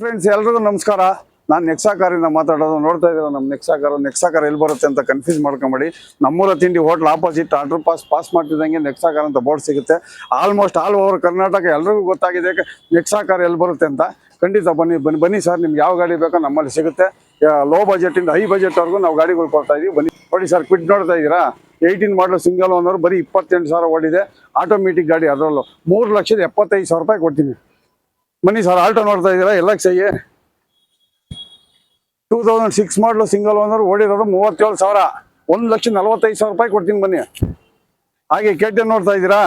Friends ಎಲ್ರಿಗೂ ನಮಸ್ಕಾರ. ನಾನು ನೆಕ್ಸಾ ಕಾರಿಂದ ಮಾತಾಡೋದು. ನೋಡ್ತಾ ಇದ್ದೀರಾ ನಮ್ಮ ನೆಕ್ಸಾ ಕಾರ್ ಎಲ್ಲಿ ಬರುತ್ತೆ ಅಂತ ಕನ್ಫ್ಯೂಸ್ ಮಾಡ್ಕೊಂಬೇಡಿ. ನಮ್ಮೂರ ತಿಂಡಿ ಹೋಟ್ಲ್ ಆಪೋಸಿಟ್ ಅಂಡರ್ ಪಾಸ್ ಮಾಡ್ತಿದ್ದಂಗೆ ನೆಕ್ಸಾ ಕಾರ್ ಅಂತ ಬೋರ್ಡ್ ಸಿಗುತ್ತೆ. ಆಲ್ಮೋಸ್ಟ್ ಆಲ್ ಓವರ್ ಕರ್ನಾಟಕ ಎಲ್ರಿಗೂ ಗೊತ್ತಾಗಿದೆ ನೆಕ್ಸಾ ಕಾರ್ ಎಲ್ಲಿ ಬರುತ್ತೆ ಅಂತ. ಖಂಡಿತ ಬನ್ನಿ ಸರ್, ನಿಮ್ಗೆ ಯಾವ ಗಾಡಿ ಬೇಕೋ ನಮ್ಮಲ್ಲಿ ಸಿಗುತ್ತೆ. ಲೋ ಬಜೆಟಿಂದ ಹೈ ಬಜೆಟ್ವರೆಗೂ ನಾವು ಗಾಡಿಗಳು ಕೊಡ್ತಾ ಇದೀವಿ. ಬನ್ನಿ ನೋಡಿ ಸರ್, ಕ್ವಿಡ್ ನೋಡ್ತಾ ಇದ್ದೀರಾ, 18 ಮಾಡಲು ಸಿಂಗಲ್ ಓನರ್, ಬರೀ 28,000 ಓಡಿದೆ. ಆಟೋಮೆಟಿಕ್ ಗಾಡಿ, ಅದರಲ್ಲೂ 3,75,000 ರೂಪಾಯಿ ಕೊಡ್ತೀನಿ. ಬನ್ನಿ ಸರ್, ಆಲ್ಟೋ ನೋಡ್ತಾ ಇದ್ದೀರಾ, LXi 2006 ಮಾಡಲು ಸಿಂಗಲ್ ಓನರ್, ಓಡಿರೋದು 37,000, 1,45,000 ರೂಪಾಯಿ ಕೊಡ್ತೀನಿ ಬನ್ನಿ. ಹಾಗೆ KTM ನೋಡ್ತಾ ಇದ್ದೀರಾ,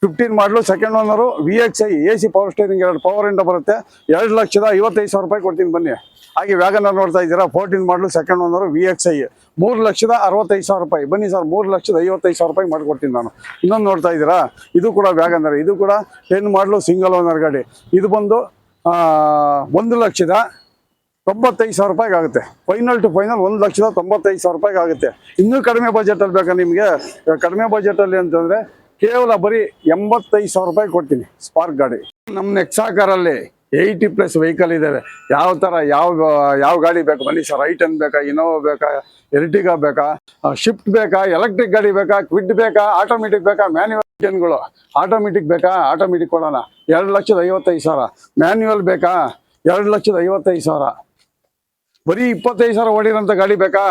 15 ಮಾಡಲು second owner, VXi AC power steering, 2 power ಇಂದ ಬರುತ್ತೆ, 2,55,000 ರೂಪಾಯಿ ಕೊಡ್ತೀನಿ ಬನ್ನಿ. ಹಾಗೆ ವ್ಯಾಗನರ್ ನೋಡ್ತಾ ಇದ್ದೀರಾ, 14 ಮಾಡಲು ಸೆಕೆಂಡ್ ಓನರು, VXi 3,65,000 ರೂಪಾಯಿ. ಬನ್ನಿ ಸರ್, 3,55,000 ರೂಪಾಯಿ ಮಾಡಿಕೊಡ್ತೀನಿ ನಾನು. ಇನ್ನೊಂದು ನೋಡ್ತಾ ಇದ್ದೀರಾ, ಇದು ಕೂಡ ವ್ಯಾಗನರ್, ಇದು ಕೂಡ 10 ಮಾಡಲು ಸಿಂಗಲ್ ಓನರ್ ಗಾಡಿ. ಇದು ಬಂದು 1,95,000 ರೂಪಾಯಿಗೆ ಆಗುತ್ತೆ. ಫೈನಲ್ ಟು ಫೈನಲ್ 1,95,000 ರೂಪಾಯಿಗೆ ಆಗುತ್ತೆ. ಇನ್ನೂ ಕಡಿಮೆ ಬಜೆಟಲ್ಲಿ ಬೇಕಾ ನಿಮಗೆ? ಕಡಿಮೆ ಬಜೆಟಲ್ಲಿ ಅಂತಂದರೆ ಕೇವಲ ಬರೀ 85,000 ರೂಪಾಯಿ ಕೊಡ್ತೀನಿ. ಸ್ಪಾರ್ಕ್ ಗಾಡಿ ನಮ್ಮ ನೆಕ್ಸಾ ಕಾರಲ್ಲಿ 80+ ವೆಹಿಕಲ್ ಇದ್ದಾವೆ. ಯಾವ ಥರ ಯಾವ ಗಾಡಿ ಬೇಕು ಬನ್ನಿ ಸರ್. I10 ಬೇಕಾ, ಇನೋವಾ ಬೇಕಾ, ಎರ್ಟಿಗಾ ಬೇಕಾ, ಶಿಫ್ಟ್ ಬೇಕಾ, ಎಲೆಕ್ಟ್ರಿಕ್ ಗಾಡಿ ಬೇಕಾ, ಕ್ವಿಡ್ ಬೇಕಾ, ಆಟೋಮೆಟಿಕ್ ಬೇಕಾ, ಮ್ಯಾನ್ಯುವಲ್ ಇಂಜನ್ಗಳು. ಆಟೋಮೆಟಿಕ್ ಬೇಕಾ, ಆಟೋಮೆಟಿಕ್ ಕೊಡೋಣ, 2,55,000. ಮ್ಯಾನ್ಯುವಲ್ ಬೇಕಾ, 2,55,000. ಬರೀ 25,000 ಓಡಿರೋಂಥ ಗಾಡಿ ಬೇಕಾ,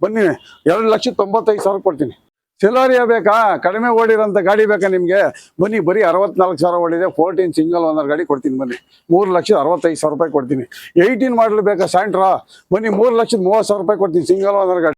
ಬನ್ನಿ 2,95,000 ಕೊಡ್ತೀನಿ. ಸೆಲಾರಿಯಾ ಬೇಕಾ, ಕಡಿಮೆ ಓಡಿರೋಂಥ ಗಾಡಿ ಬೇಕಾ ನಿಮಗೆ, ಬನ್ನಿ ಬರೀ 64,000 ಓಡಿದೆ, 14 ಸಿಂಗಲ್ ಓನರ್ ಗಾಡಿ ಕೊಡ್ತೀನಿ ಬನ್ನಿ. 3,65,000 ರೂಪಾಯಿ ಕೊಡ್ತೀನಿ. 18 ಮಾಡಲು ಬೇಕಾ ಸ್ಯಾಂಟ್ರಾ, ಬನ್ನಿ 3,30,000 ರೂಪಾಯಿ ಕೊಡ್ತೀನಿ, ಸಿಂಗಲ್ ಓನರ್ ಗಾಡಿ.